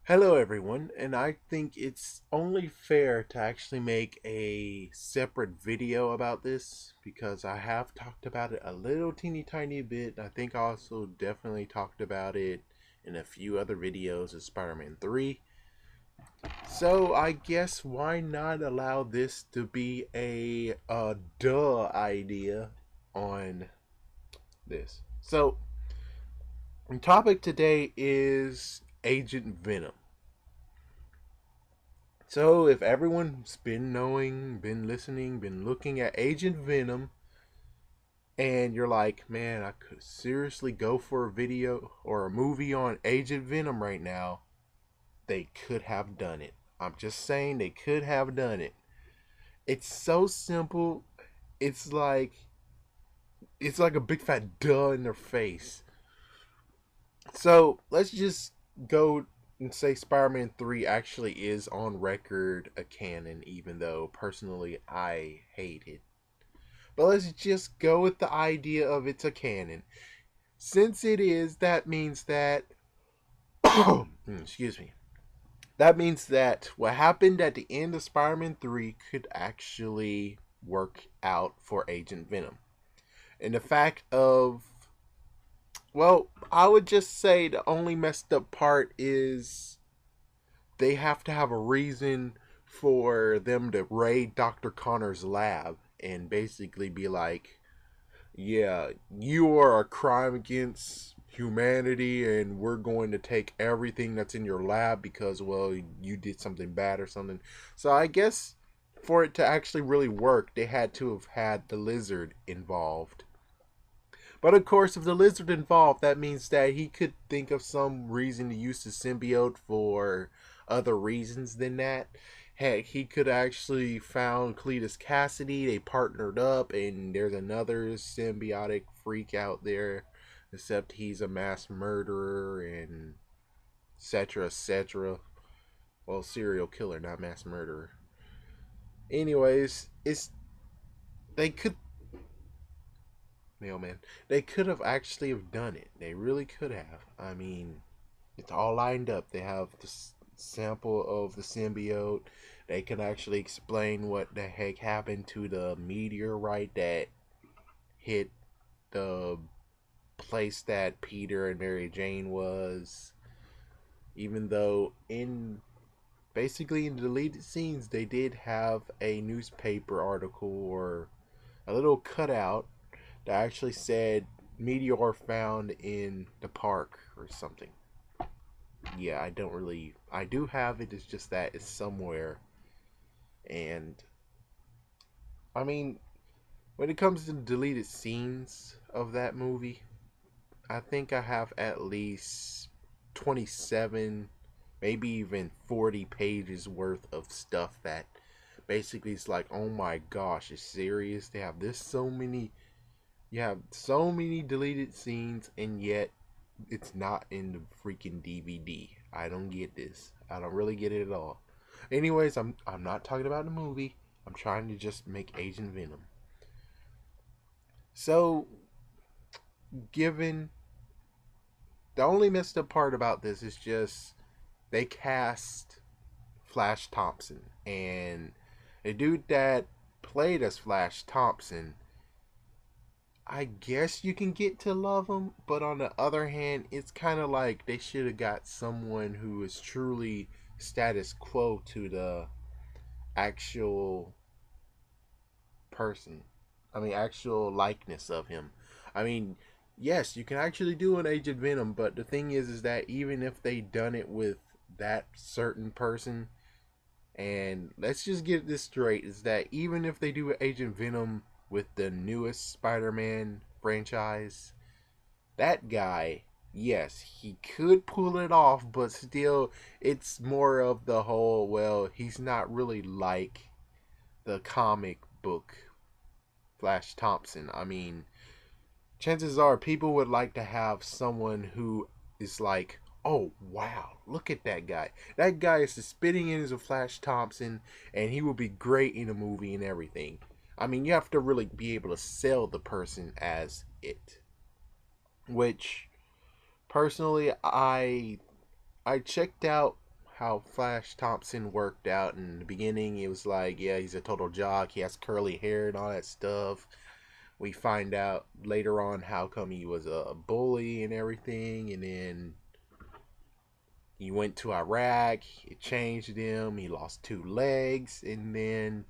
Hello, everyone, and I think it's only fair to actually make a separate video about this because I have talked about it a little teeny tiny bit. I think I also definitely talked about it in a few other videos of Spider Man 3. So I guess why not allow this to be a duh idea on this? So, the topic today is Agent Venom. So, if everyone's been knowing, been listening, been looking at Agent Venom, and you're like, man, I could seriously go for a video or a movie on Agent Venom right now, they could have done it. I'm just saying they could have done it. It's so simple. It's like it's like a big fat duh in their face. So let's just go and say Spider-Man 3 actually is on record a canon, even though personally I hate it. But let's just go with the idea of it's a canon. Since it is, that means that excuse me. That means that what happened at the end of Spider-Man 3 could actually work out for Agent Venom. And the fact of well, I would just say the only messed up part is they have to have a reason for them to raid Dr. Connor's lab and basically be like, yeah, you are a crime against humanity, and we're going to take everything that's in your lab because, well, you did something bad or something. So I guess for it to actually really work, they had to have had the lizard involved. But of course, if the lizard involved, that means that he could think of some reason to use the symbiote for other reasons than that. Heck, he could actually found Cletus Cassidy. They partnered up, and there's another symbiotic freak out there. Except he's a mass murderer and etc. etc. Well, serial killer, not mass murderer. Anyways, it's they could mailman. They could have actually have done it. They really could have. I mean, it's all lined up. They have the sample of the symbiote. They can actually explain what the heck happened to the meteorite that hit the place that Peter and Mary Jane was. Even though in basically in the deleted scenes they did have a newspaper article or a little cutout that actually said meteor found in the park or something. Yeah, I don't really. I do have it. It's just that it's somewhere, and I mean, when it comes to deleted scenes of that movie, I think I have at least 27, maybe even 40 pages worth of stuff that basically is like, oh my gosh, it's serious. They have this so many. You have so many deleted scenes, and yet it's not in the freaking DVD. I don't get this. I don't really get it at all. Anyways, I'm not talking about the movie. I'm trying to just make Agent Venom. So, given the only messed up part about this is just they cast Flash Thompson, and the dude that played as Flash Thompson, I guess you can get to love him, but on the other hand, it's kind of like they should have got someone who is truly status quo to the actual person. I mean, actual likeness of him. I mean, yes, you can actually do an Agent Venom, but the thing is that even if they done it with that certain person, and let's just get this straight, is that even if they do Agent Venom with the newest Spider-Man franchise, that guy, yes, he could pull it off, but still, it's more of the whole, well, he's not really like the comic book Flash Thompson. I mean, chances are people would like to have someone who is like, oh wow, look at that guy. That guy is spitting in as a Flash Thompson, and he will be great in a movie and everything. I mean, you have to really be able to sell the person as it. Which personally, I checked out. how Flash Thompson worked out in the beginning. It was like, yeah, he's a total jock. He has curly hair and all that stuff. We find out later on how come he was a bully and everything, and then he went to Iraq. It changed him. He lost two legs, and then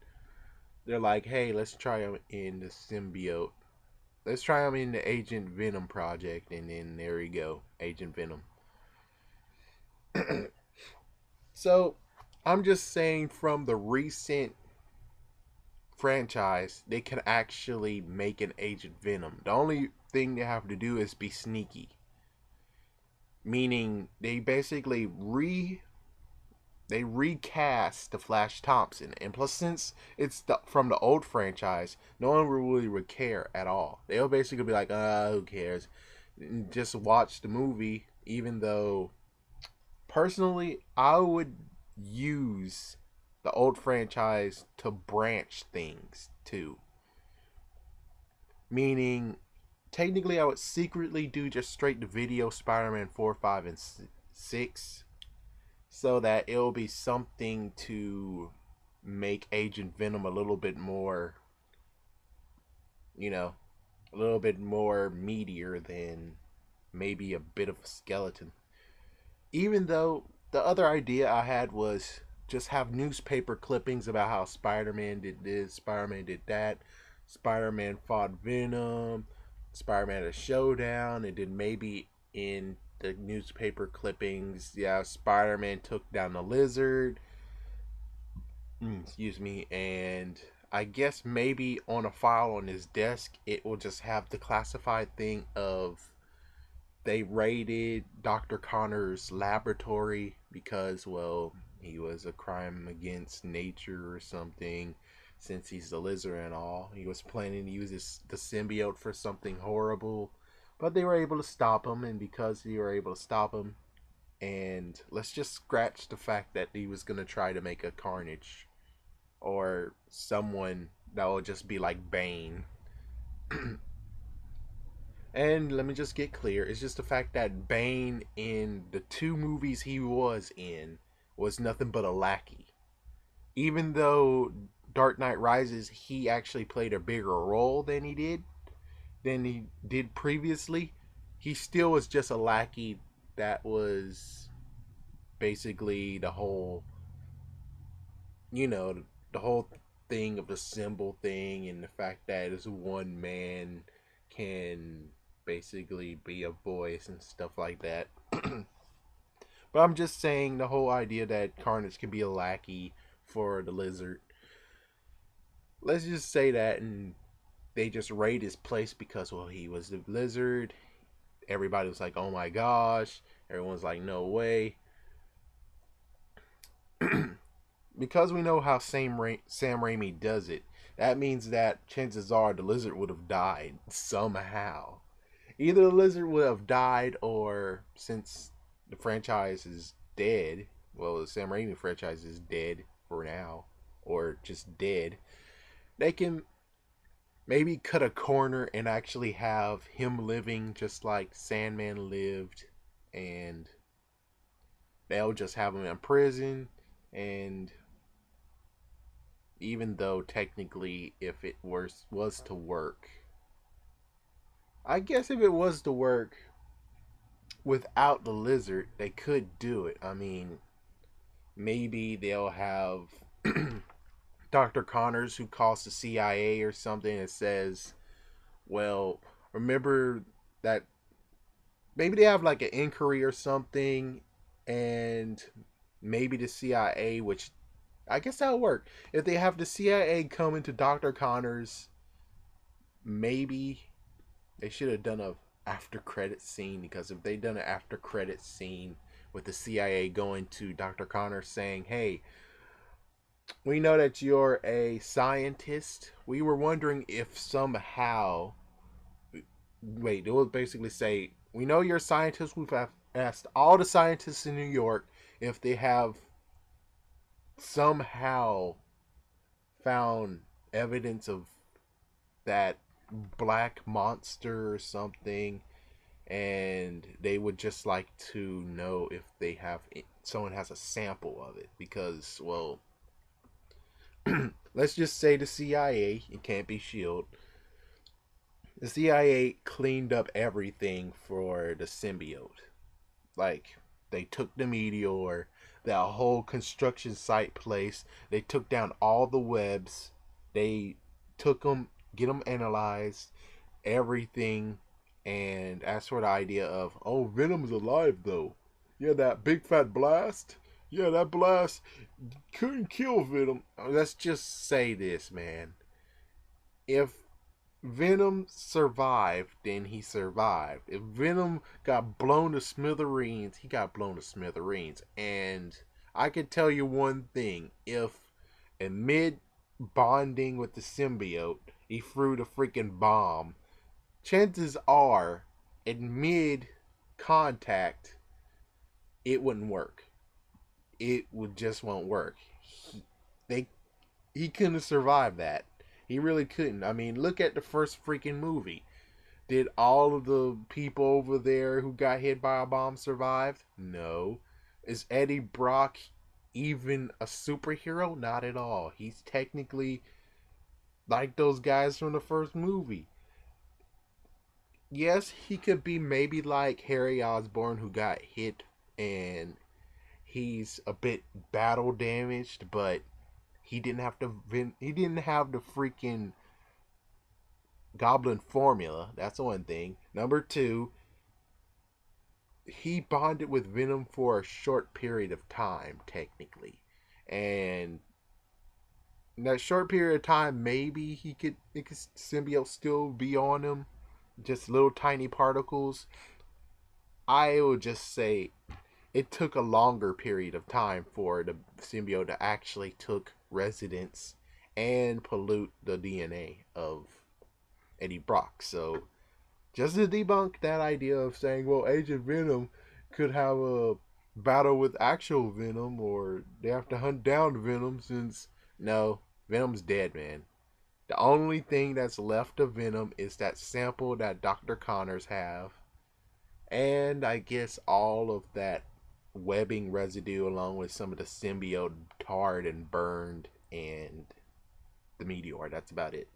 they're like, hey, let's try him in the symbiote. Let's try him in the Agent Venom project, and then there you go, Agent Venom. So, I'm just saying from the recent franchise, they can actually make an Agent Venom. The only thing they have to do is be sneaky. Meaning they basically they recast the Flash Thompson, and plus since it's from the old franchise, no one really would care at all. They'll basically be like, who cares? And just watch the movie. Even though, personally, I would use the old franchise to branch things too. Meaning, technically, I would secretly do just straight to video Spider-Man 4, 5, and 6, so that it'll be something to make Agent Venom a little bit more, you know, a little bit more meatier than maybe a bit of a skeleton. Even though the other idea I had was just have newspaper clippings about how Spider-Man did this, Spider-Man did that, Spider-Man fought Venom, Spider-Man had a showdown, and then maybe in the newspaper clippings, yeah, Spider-Man took down the Lizard. Excuse me, and I guess maybe on a file on his desk, it will just have the classified thing of they raided Dr. Connor's laboratory because, well, he was a crime against nature or something. Since he's the lizard and all, he was planning to use the symbiote for something horrible, but they were able to stop him. And because they were able to stop him, and let's just scratch the fact that he was gonna try to make a Carnage or someone that will just be like Bane. And let me just get clear, it's just the fact that Bane in the two movies he was in was nothing but a lackey. Even though Dark Knight Rises, he actually played a bigger role than he did previously. He still was just a lackey that was basically the whole, you know, the whole thing of the symbol thing, and the fact that this one man can basically be a voice and stuff like that. But I'm just saying the whole idea that Carnage can be a lackey for the Lizard. Let's just say that, and they just raid his place because, well, he was the Lizard. Everybody was like, oh my gosh. Everyone's like, no way. Because we know how Sam Raimi does it, that means that chances are the Lizard would have died somehow. Either the Lizard would have died, or since the franchise is dead, well, the Sam Raimi franchise is dead for now, or just dead, they can maybe cut a corner and actually have him living just like Sandman lived, and they'll just have him in prison. And even though technically, if it was to work, I guess if it was to work without the Lizard, they could do it. I mean, maybe they'll have Dr. Connors who calls the CIA or something and says, well, remember that, maybe they have like an inquiry or something, and maybe the CIA, which I guess that'll work. If they have the CIA come into Dr. Connors, maybe they should have done a after credit scene, because if they done an after credit scene with the CIA going to Dr. Connors saying, hey, we know that you're a scientist. We were wondering if somehow, wait, it will basically say, we know you're a scientist. We've asked all the scientists in New York if they have somehow found evidence of that black monster or something. and they would just like to know if they have someone has a sample of it because, well, let's just say the CIA, it can't be Shield. The CIA cleaned up everything for the symbiote. Like, they took the meteor, that whole construction site place. They took down all the webs. They took them, get them analyzed, everything. And as for the idea of, oh, Venom's alive though. Yeah, that big fat blast. Yeah, that blast couldn't kill Venom. Let's just say this, man. If Venom survived, then he survived. If Venom got blown to smithereens, he got blown to smithereens. And I can tell you one thing: if amid bonding with the symbiote, he threw the freaking bomb, chances are, in mid contact, it wouldn't work. It would just won't work. They he couldn't have survived that. He really couldn't. I mean, look at the first freaking movie. Did all of the people over there who got hit by a bomb survive? No. Is Eddie Brock even a superhero? Not at all. He's technically like those guys from the first movie. Yes, he could be maybe like Harry Osborn who got hit and he's a bit battle damaged, but he didn't have the freaking goblin formula. That's one thing. Number two, he bonded with Venom for a short period of time, technically. And in that short period of time, maybe symbiote still be on him. Just little tiny particles. I would just say it took a longer period of time for the symbiote to actually took residence and pollute the DNA of Eddie Brock. So just to debunk that idea of saying, well, Agent Venom could have a battle with actual Venom or they have to hunt down Venom, since no, Venom's dead, man. The only thing that's left of Venom is that sample that Dr. Connors have, and I guess all of that webbing residue along with some of the symbiote tarred and burned and the meteor. That's about it.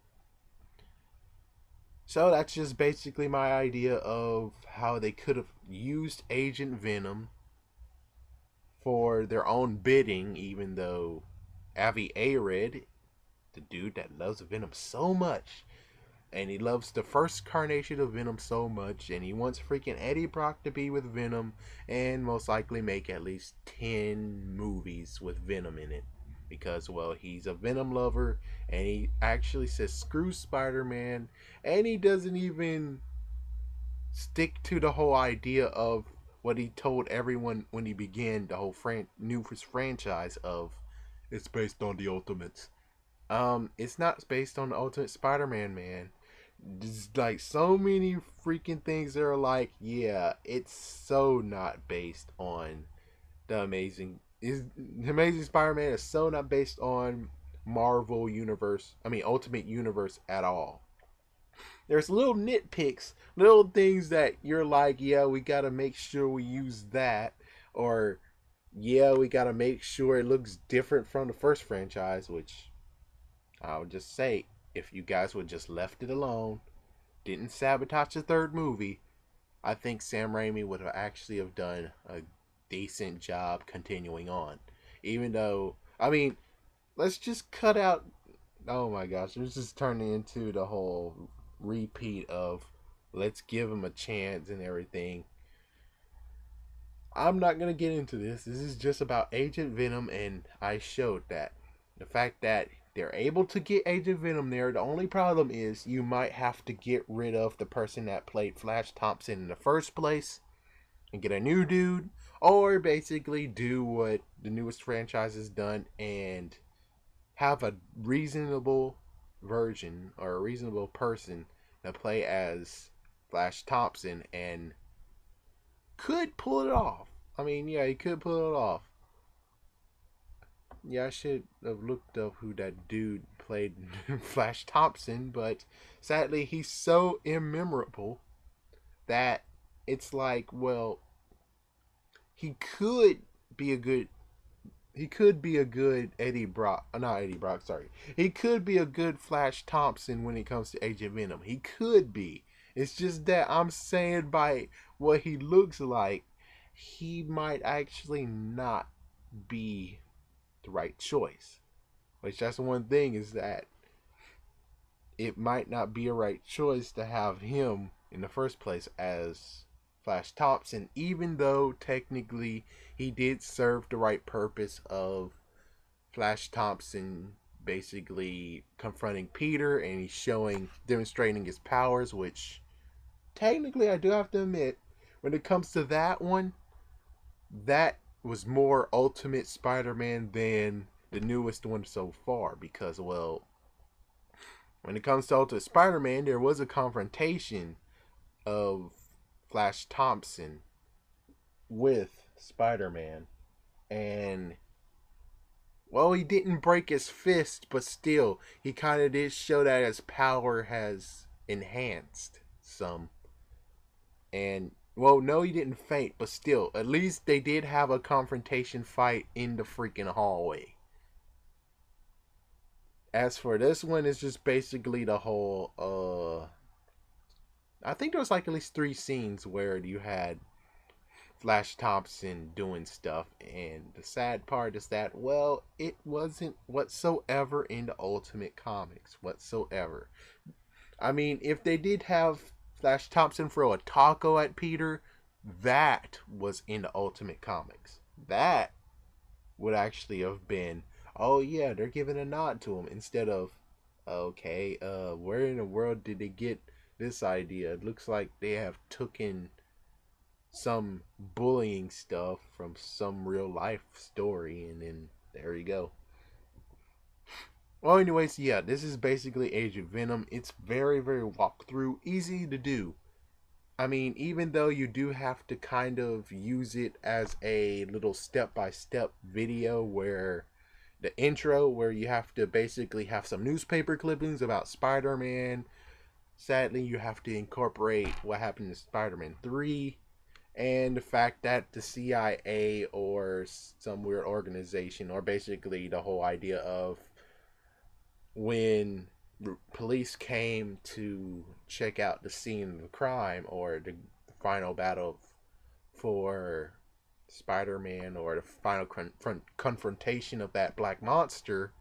So that's just basically my idea of how they could have used Agent Venom for their own bidding, even though Avi Arad, the dude that loves Venom so much, and he loves the first carnation of Venom so much, and he wants freaking Eddie Brock to be with Venom, and most likely make at least 10 movies with Venom in it. Because, well, he's a Venom lover, and he actually says screw Spider-Man, and he doesn't even stick to the whole idea of what he told everyone when he began the whole new franchise of it's based on the Ultimates. It's not based on the Ultimate Spider-Man, man. There's like so many freaking things that are like, yeah, it's so not based on the Amazing Spider-Man is so not based on Marvel Universe. I mean, Ultimate Universe at all. There's little nitpicks, little things that you're like, yeah, we gotta make sure we use that, or yeah, we gotta make sure it looks different from the first franchise, which I would just say, if you guys would just left it alone, didn't sabotage the third movie, I think Sam Raimi would have actually have done a decent job continuing on. Even though, I mean, let's just cut out. Oh my gosh, it's just turning into the whole repeat of let's give him a chance and everything. I'm not gonna get into this. This is just about Agent Venom, and I showed that the fact that they're able to get Agent Venom there. The only problem is you might have to get rid of the person that played Flash Thompson in the first place and get a new dude, or basically do what the newest franchise has done and have a reasonable version or a reasonable person to play as Flash Thompson and could pull it off. I mean, yeah, he could pull it off. Yeah, I should have looked up who that dude played Flash Thompson, but sadly he's so immemorable that it's like, well, he could be a good he could be a good Eddie Brock, not Eddie Brock, sorry. He could be a good Flash Thompson when it comes to Agent Venom. He could be. It's just that I'm saying by what he looks like, he might actually not be the right choice. Which that's the one thing is that it might not be a right choice to have him in the first place as Flash Thompson, even though technically he did serve the right purpose of Flash Thompson basically confronting Peter and he's demonstrating his powers, which technically I do have to admit, when it comes to that one, that was more Ultimate Spider-Man than the newest one so far because, well, when it comes to Ultimate Spider-Man, there was a confrontation of Flash Thompson with Spider-Man, and well, he didn't break his fist, but still, he kind of did show that his power has enhanced some. And well, no, he didn't faint, but still, at least they did have a confrontation fight in the freaking hallway. As for this one, it's just basically the whole I think there was like at least 3 scenes where you had Flash Thompson doing stuff, and the sad part is that, well, it wasn't whatsoever in the Ultimate Comics whatsoever. I mean, if they did have Flash Thompson throw a taco at Peter, that was in the Ultimate Comics. That would actually have been, oh yeah, they're giving a nod to him instead of, okay, where in the world did they get this idea? It looks like they have taken some bullying stuff from some real life story, and then there you go. Well, anyways, yeah, this is basically Agent Venom. It's very, very walkthrough, easy to do. I mean, even though you do have to kind of use it as a little step-by-step video where the intro, where you have to basically have some newspaper clippings about Spider-Man. Sadly, you have to incorporate what happened in Spider-Man 3 and the fact that the CIA or some weird organization, or basically the whole idea of when police came to check out the scene of the crime or the final battle for Spider-Man or the final confrontation of that black monster,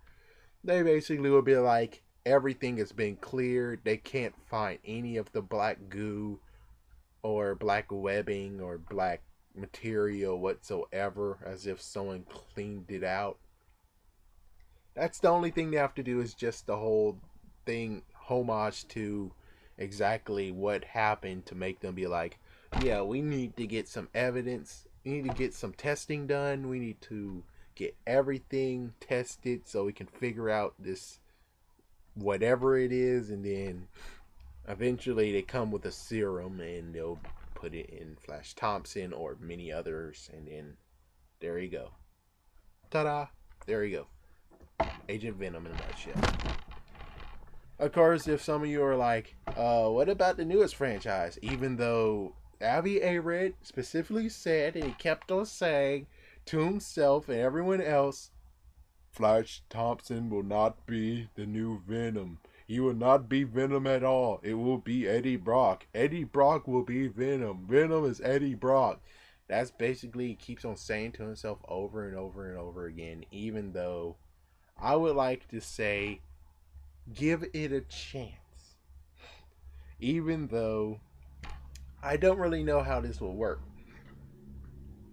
they basically will be like, everything has been cleared. They can't find any of the black goo or black webbing or black material whatsoever, as if someone cleaned it out. That's the only thing they have to do, is just the whole thing homage to exactly what happened to make them be like, yeah, we need to get some evidence. We need to get some testing done. We need to get everything tested so we can figure out this whatever it is, and then eventually they come with a serum and they'll put it in Flash Thompson or many others, and then there you go. Ta-da! There you go. Agent Venom in a nutshell. Of course, if some of you are like, what about the newest franchise? Even though Avi Arad specifically said, and he kept on saying to himself and everyone else, Flash Thompson will not be the new Venom. He will not be Venom at all. It will be Eddie Brock. Eddie Brock will be Venom. Venom is Eddie Brock. That's basically, he keeps on saying to himself over and over and over again, even though I would like to say, give it a chance. Even though I don't really know how this will work.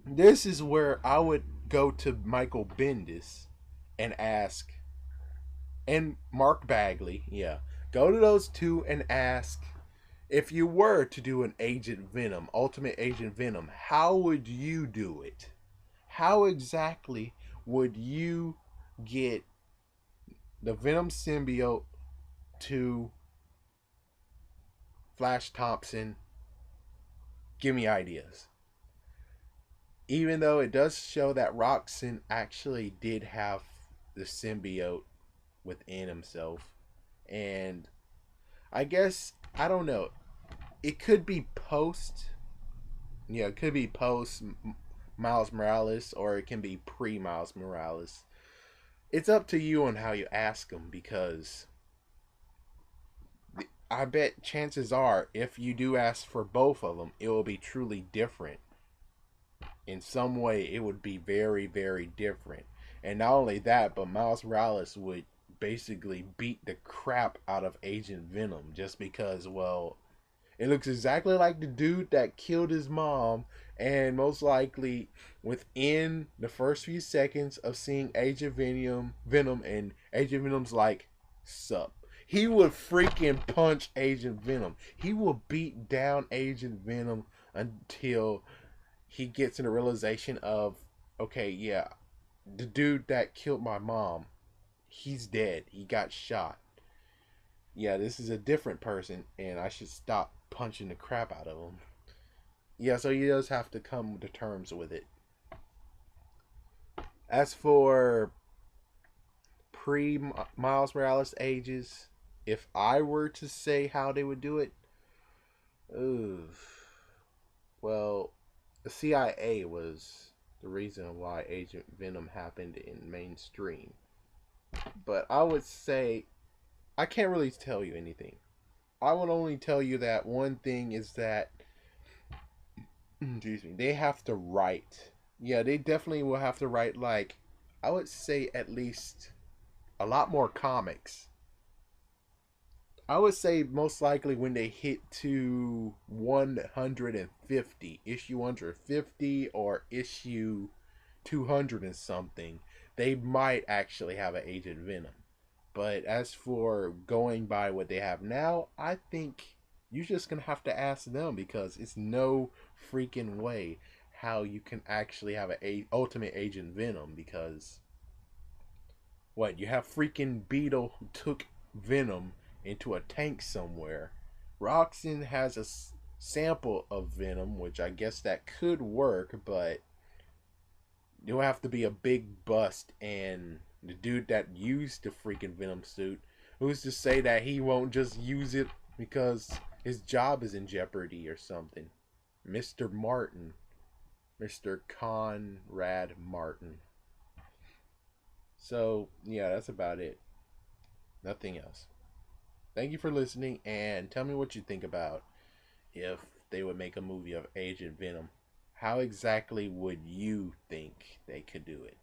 This is where I would go to Michael Bendis and ask, and Mark Bagley, yeah, go to those two and ask, if you were to do an Agent Venom, Ultimate Agent Venom, how would you do it? How exactly would you get the Venom symbiote to Flash Thompson? Give me ideas. Even though it does show that Roxanne actually did have the symbiote within himself, and I guess, I don't know, it could be post Yeah, it could be post Miles Morales or it can be pre Miles Morales. It's up to you on how you ask them because I bet chances are if you do ask for both of them, it will be truly different. In some way, it would be very, very different. And not only that, but Miles Morales would basically beat the crap out of Agent Venom just because, well, it looks exactly like the dude that killed his mom, and most likely within the first few seconds of seeing Venom, and Agent Venom's like, "Sup." He would freaking punch Agent Venom. He will beat down Agent Venom until he gets in the realization of, okay, yeah, the dude that killed my mom, he's dead. He got shot. Yeah, this is a different person, and I should stop punching the crap out of him. Yeah, so he does have to come to terms with it. As for pre Miles Morales ages, if I were to say how they would do it, ooh, well, the CIA was the reason why Agent Venom happened in mainstream. But I would say I can't really tell you anything. I would only tell you that one thing is that excuse me, they have to write. Yeah, they definitely will have to write like I would say at least a lot more comics. I would say most likely when they hit to 150, issue 150 or issue 200 and something, they might actually have an Agent Venom. But as for going by what they have now, I think you're just gonna have to ask them because it's no freaking way how you can actually have an ultimate Agent Venom because what you have freaking Beetle who took Venom into a tank somewhere. Roxon has a sample of Venom, which I guess that could work, but it'll have to be a big bust. And the dude that used the freaking Venom suit, who's to say that he won't just use it because his job is in jeopardy or something? Mr. Martin. Mr. Conrad Martin. So, yeah, that's about it. Nothing else. Thank you for listening, and tell me what you think about if they would make a movie of Agent Venom. How exactly would you think they could do it?